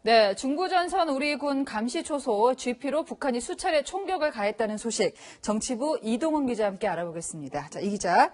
네, 중부전선 우리 군 감시초소 GP로 북한이 수차례 총격을 가했다는 소식, 정치부 이동훈 기자와 함께 알아보겠습니다. 자, 이 기자,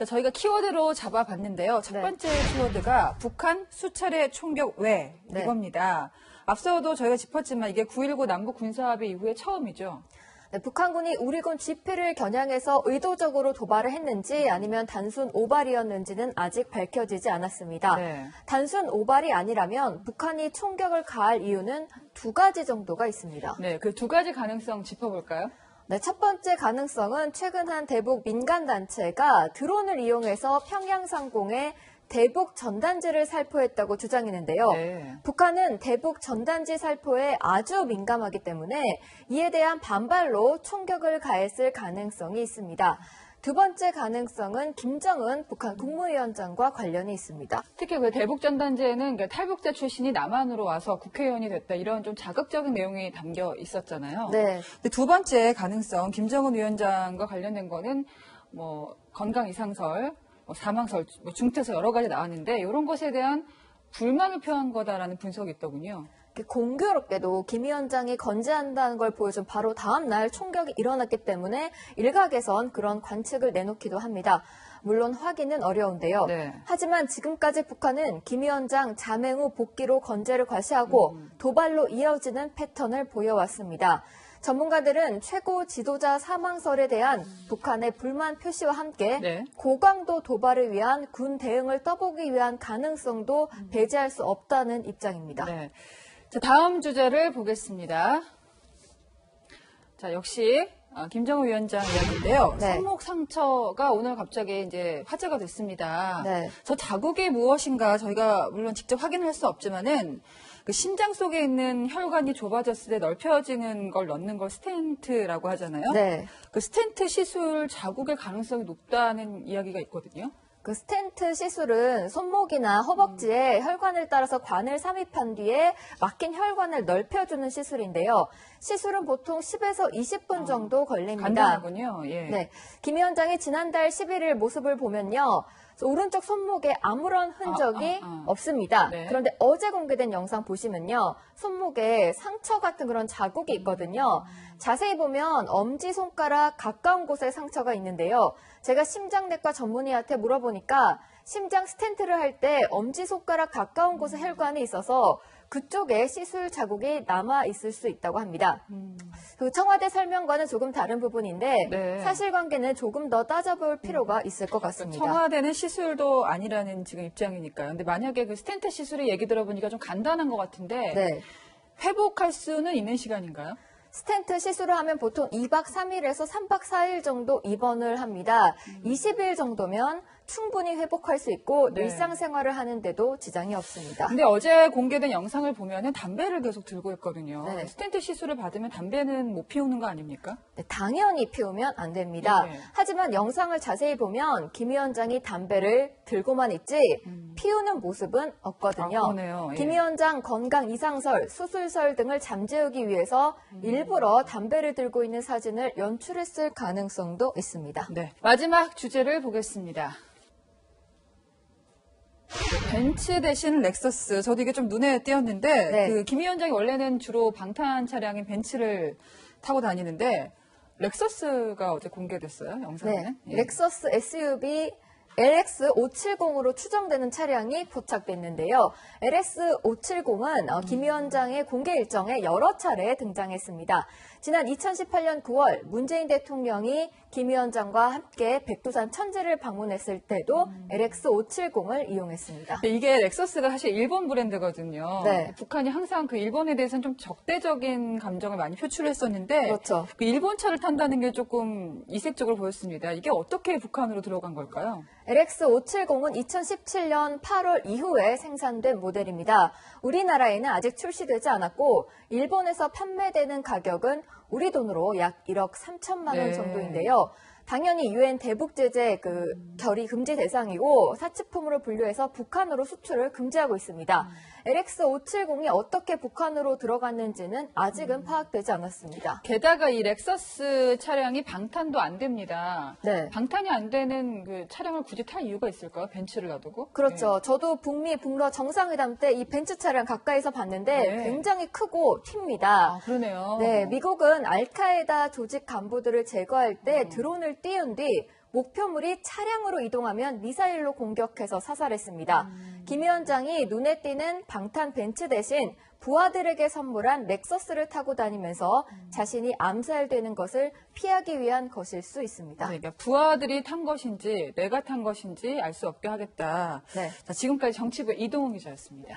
저희가 키워드로 잡아봤는데요. 첫 번째 키워드가 북한 수차례 총격 왜 이겁니다. 앞서도 저희가 짚었지만 이게 9.19 남북 군사합의 이후에 처음이죠. 네, 북한군이 우리 군 GP를 겨냥해서 의도적으로 도발을 했는지 아니면 단순 오발이었는지는 아직 밝혀지지 않았습니다. 네. 단순 오발이 아니라면 북한이 총격을 가할 이유는 두 가지 정도가 있습니다. 네, 그 두 가지 가능성 짚어볼까요? 네, 첫 번째 가능성은 최근 한 대북 민간단체가 드론을 이용해서 평양 상공에 대북 전단지를 살포했다고 주장했는데요. 네. 북한은 대북 전단지 살포에 아주 민감하기 때문에 이에 대한 반발로 총격을 가했을 가능성이 있습니다. 두 번째 가능성은 김정은 북한 국무위원장과 관련이 있습니다. 특히 그 대북전단지에는 탈북자 출신이 남한으로 와서 국회의원이 됐다 이런 좀 자극적인 내용이 담겨 있었잖아요. 네. 근데 두 번째 가능성, 김정은 위원장과 관련된 거는 뭐 건강 이상설, 사망설, 중태설 여러 가지 나왔는데 이런 것에 대한 불만을 표한 거다라는 분석이 있더군요. 공교롭게도 김 위원장이 건재한다는 걸 보여준 바로 다음 날 총격이 일어났기 때문에 일각에선 그런 관측을 내놓기도 합니다. 물론 확인은 어려운데요. 네. 하지만 지금까지 북한은 김 위원장 자맹 후 복귀로 건재를 과시하고 도발로 이어지는 패턴을 보여왔습니다. 전문가들은 최고 지도자 사망설에 대한 북한의 불만 표시와 함께 고강도 도발을 위한 군 대응을 떠보기 위한 가능성도 배제할 수 없다는 입장입니다. 네. 자, 다음 주제를 보겠습니다. 자, 역시 김정은 위원장 이야기인데요. 손목 상처가 오늘 갑자기 이제 화제가 됐습니다. 저 자국이 무엇인가 저희가 물론 직접 확인할 수 없지만은 그 심장 속에 있는 혈관이 좁아졌을 때 넓혀지는 걸 넣는 걸 스텐트라고 하잖아요. 그 스텐트 시술 자국의 가능성이 높다는 이야기가 있거든요. 그 스텐트 시술은 손목이나 허벅지에 혈관을 따라서 관을 삽입한 뒤에 막힌 혈관을 넓혀주는 시술인데요. 시술은 보통 10에서 20분 정도 걸립니다. 간단하군요. 예. 네, 김 위원장이 지난달 11일 모습을 보면요. 오른쪽 손목에 아무런 흔적이 없습니다. 그런데 어제 공개된 영상 보시면요. 손목에 상처 같은 그런 자국이 있거든요. 자세히 보면 엄지손가락 가까운 곳에 상처가 있는데요. 제가 심장내과 전문의한테 물어보니까 심장 스텐트를 할 때 엄지손가락 가까운 곳에 혈관이 있어서 그쪽에 시술 자국이 남아 있을 수 있다고 합니다. 그 청와대 설명과는 조금 다른 부분인데 사실관계는 조금 더 따져볼 필요가 있을 것 같습니다. 청와대는 시술도 아니라는 지금 입장이니까요. 근데 만약에 그 스텐트 시술의 얘기 들어보니까 좀 간단한 것 같은데 회복할 수는 있는 시간인가요? 스텐트 시술을 하면 보통 2박 3일에서 3박 4일 정도 입원을 합니다. 20일 정도면 충분히 회복할 수 있고 일상생활을 하는데도 지장이 없습니다. 근데 어제 공개된 영상을 보면은 담배를 계속 들고 있거든요. 스텐트 시술을 받으면 담배는 못 피우는 거 아닙니까? 네, 당연히 피우면 안 됩니다. 하지만 영상을 자세히 보면 김 위원장이 담배를 들고만 있지 피우는 모습은 없거든요. 김 위원장 건강 이상설, 수술설 등을 잠재우기 위해서 일부러 담배를 들고 있는 사진을 연출했을 가능성도 있습니다. 마지막 주제를 보겠습니다. 벤츠 대신 렉서스. 저도 이게 좀 눈에 띄었는데 그 김 위원장이 원래는 주로 방탄 차량인 벤츠를 타고 다니는데 렉서스가 어제 공개됐어요, 영상에. 렉서스 SUV LX570으로 추정되는 차량이 포착됐는데요. LX570은 김 위원장의 공개 일정에 여러 차례 등장했습니다. 지난 2018년 9월 문재인 대통령이 김 위원장과 함께 백두산 천지를 방문했을 때도 LX570을 이용했습니다. 이게 렉서스가 사실 일본 브랜드거든요. 북한이 항상 그 일본에 대해서는 좀 적대적인 감정을 많이 표출했었는데 그 일본 차를 탄다는 게 조금 이색적으로 보였습니다. 이게 어떻게 북한으로 들어간 걸까요? LX570은 2017년 8월 이후에 생산된 모델입니다. 우리나라에는 아직 출시되지 않았고 일본에서 판매되는 가격은 우리 돈으로 약 1억 3천만 원 정도인데요. 당연히 유엔 대북 제재 결의 금지 대상이고 사치품으로 분류해서 북한으로 수출을 금지하고 있습니다. LX570이 어떻게 북한으로 들어갔는지는 아직은 파악되지 않았습니다. 게다가 이 렉서스 차량이 방탄도 안 됩니다. 네. 방탄이 안 되는 그 차량을 굳이 탈 이유가 있을까요? 벤츠를 놔두고? 그렇죠. 네. 저도 북미 북러 정상회담 때 이 벤츠 차량 가까이서 봤는데 네. 굉장히 크고 튑니다. 아, 그러네요. 네, 미국은 알카에다 조직 간부들을 제거할 때 드론을 띄운 뒤 목표물이 차량으로 이동하면 미사일로 공격해서 사살했습니다. 김 위원장이 눈에 띄는 방탄 벤츠 대신 부하들에게 선물한 렉서스를 타고 다니면서 자신이 암살되는 것을 피하기 위한 것일 수 있습니다. 네, 그러니까 부하들이 탄 것인지 내가 탄 것인지 알 수 없게 하겠다. 네. 자, 지금까지 정치부 이동훈 기자였습니다.